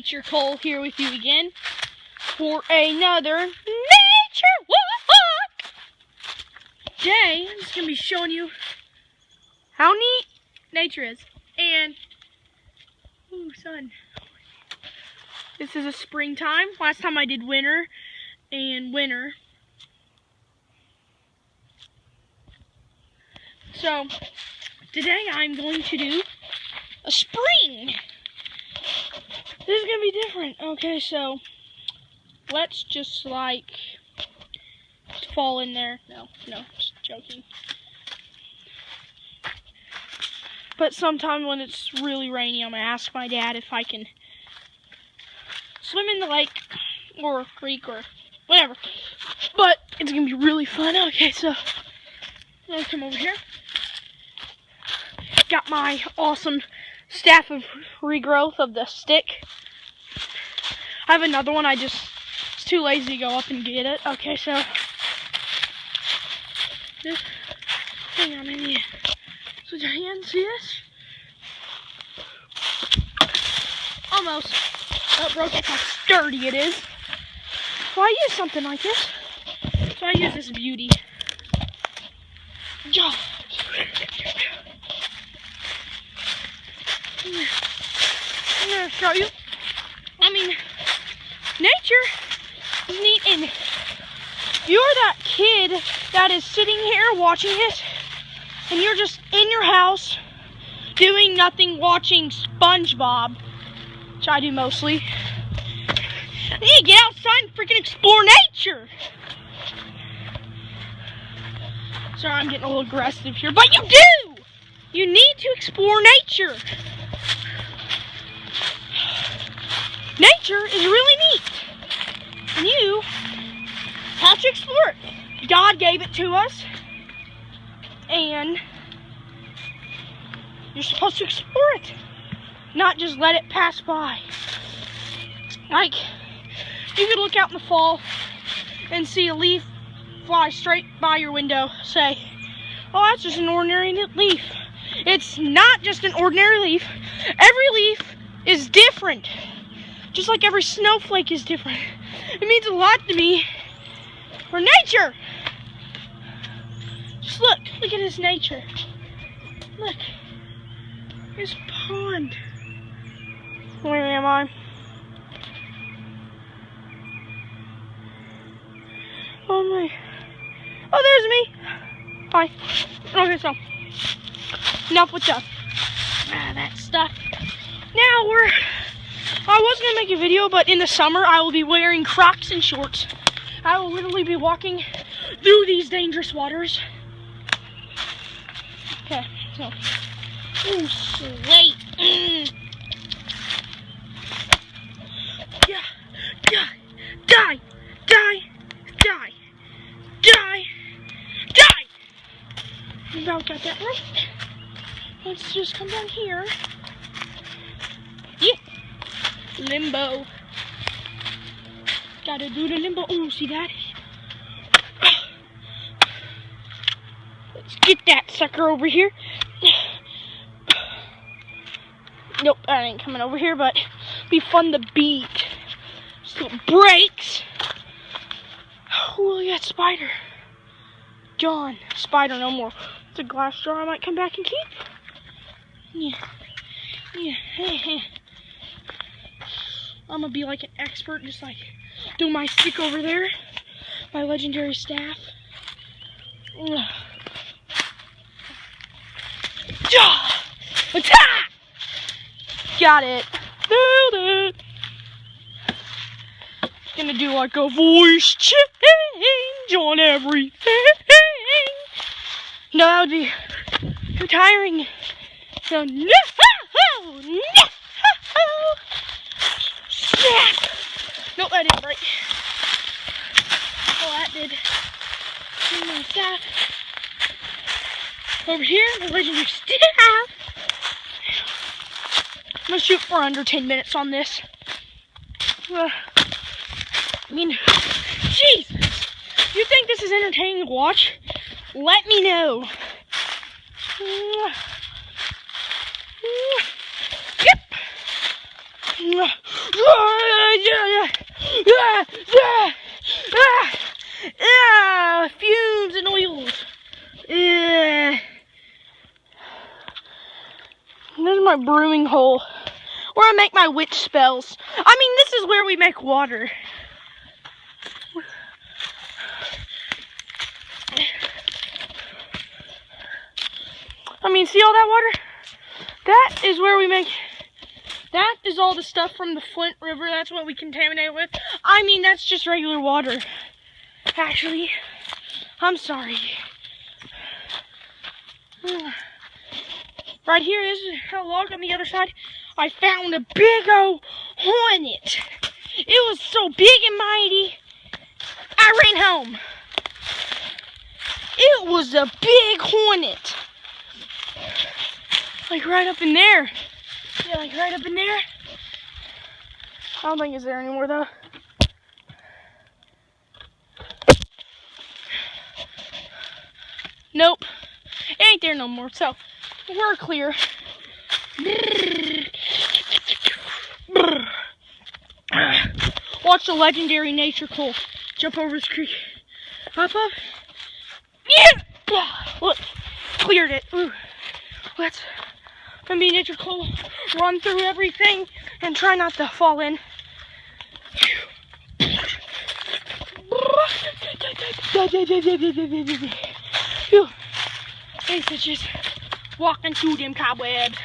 Nature Cole here with you again for another nature walk. Today, I'm just going to be showing you how neat nature is. And, ooh, sun. This is a springtime. Last time I did winter and winter. So, today I'm going to do a spring. This is going to be different. Okay, so let's just fall in there. No, just joking. But sometime when it's really rainy, I'm going to ask my dad if I can swim in the lake or creek or whatever. But it's going to be really fun. Okay, so I'm going to come over here. Got my awesome staff of regrowth of the stick. I have another one. I just was too lazy to go up and get it. Okay, so this. Hang on, I need to switch your hands. See this? Almost. Oh, broke it. How sturdy it is. So I use something like this. So I use this beauty. I'm gonna show you. I mean, nature is neat, and you're that kid that is sitting here watching it, and you're just in your house doing nothing, watching SpongeBob, which I do mostly. You need to get outside and freaking explore nature. Sorry, I'm getting a little aggressive here, but you do! You need to explore nature. Nature is really neat, and you have to explore it. God gave it to us, and you're supposed to explore it, not just let it pass by. Like, you could look out in the fall and see a leaf fly straight by your window, say, oh, that's just an ordinary leaf. It's not just an ordinary leaf. Every leaf is different. Just like every snowflake is different. It means a lot to me for nature. Just look at this nature. Look, there's a pond. Where am I? Oh my, oh there's me. Hi. Okay, so enough with that stuff. Now I was going to make a video, but in the summer I will be wearing Crocs and shorts. I will literally be walking through these dangerous waters. Okay, so, ooh, sweet. Yeah, die. About got that right. Let's just come down here. Yeah. Limbo. Gotta do the limbo. Oh, see that? Let's get that sucker over here. Nope, I ain't coming over here, but it'd be fun to beat. Just little breaks. Oh, look at that spider. Gone. Spider no more. It's a glass jar I might come back and keep. Yeah. I'm gonna be like an expert, just like do my stick over there, my legendary staff. Got it. Nailed it. Gonna do like a voice change on everything. No, that would be too tiring. So, no. Nope, that didn't break. Oh, that did. My staff. Over here, my legendary staff. I'm gonna shoot for under 10 minutes on this. I mean, Jesus. You think this is entertaining to watch? Let me know. Yep. Fumes and oils. There's my brewing hole where I make my witch spells. I mean, this is where we make water. I mean, see all that water? That is where we make... That is all the stuff from the Flint River. That's what we contaminate with. I mean, that's just regular water. Actually, I'm sorry. Right here is a log on the other side. I found a big old hornet. It was so big and mighty, I ran home. It was a big hornet. Like right up in there. Yeah, like right up in there. I don't think it's there anymore though. Nope. It ain't there no more, so we're clear. Watch the legendary Nature Cole jump over this creek. Up. Yeah! Look, cleared it. Ooh. Let's be Nature Cole, run through everything and try not to fall in. It's just walking through them cobwebs.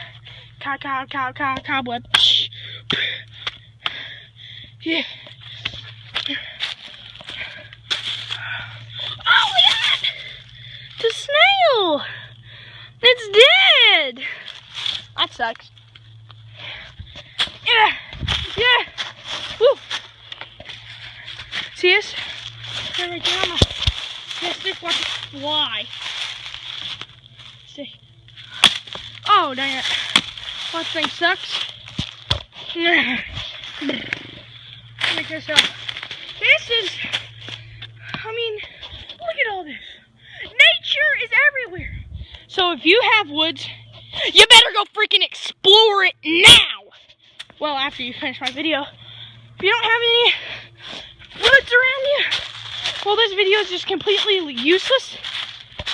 Cobweb. Yeah. Oh my God! The snail! It's dead! That sucks. Yeah. Woo. See this? They're right there on my stick. Watch it fly. See? Oh, dang it. That thing sucks. Make this up. This is, I mean, look at all this. Nature is everywhere. So if you have woods, you better go freaking explore it now. Well, after you finish my video. If you don't have any woods around you, well, this video is just completely useless.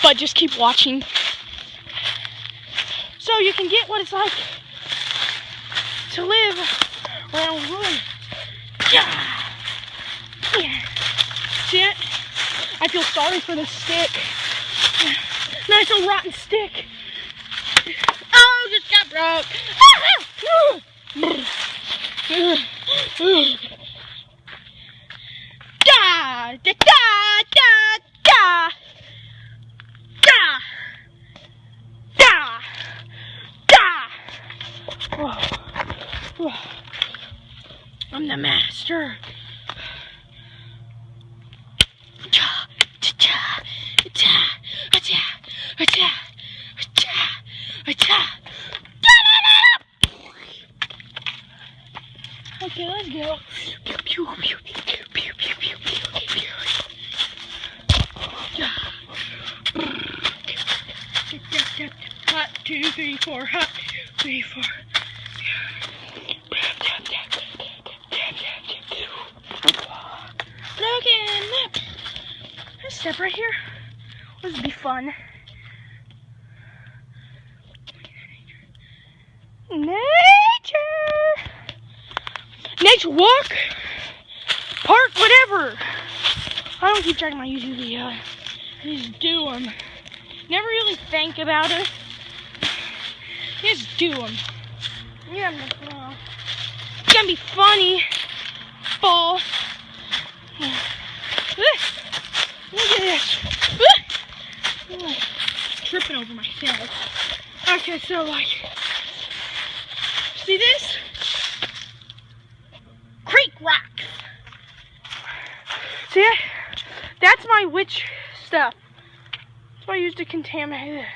But just keep watching, so you can get what it's like to live around woods. Yeah. See it? I feel sorry for this stick. Nice old rotten stick. Oh, just got broke. Da, da, da, da, da. Da. Da. Da. Whoa. I'm the master. Okay, let's go. 2, 3, 4, hot, 3, 4. Looking up. Let's step right here. This would be fun. Nature walk, park, whatever. I don't keep checking my YouTube video. I just do them. Never really think about it. Just do them. Yeah, it's gonna be funny. Fall. Look at this. Tripping over myself. Okay, so like, see this? Creek rocks. See it? That's my witch stuff. That's what I use to contaminate it.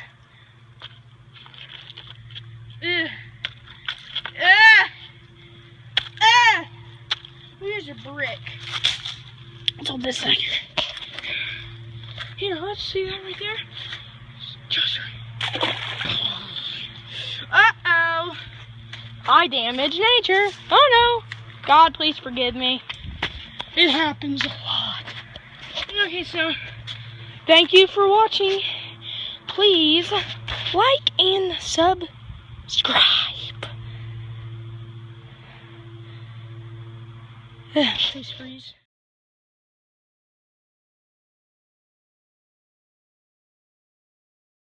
Here's a brick. Let's hold this thing. Here, let's see that right there. Just right. Uh-oh. I damaged nature. Oh no. God, please forgive me. It happens a lot. Okay, so thank you for watching. Please like and subscribe. Please freeze.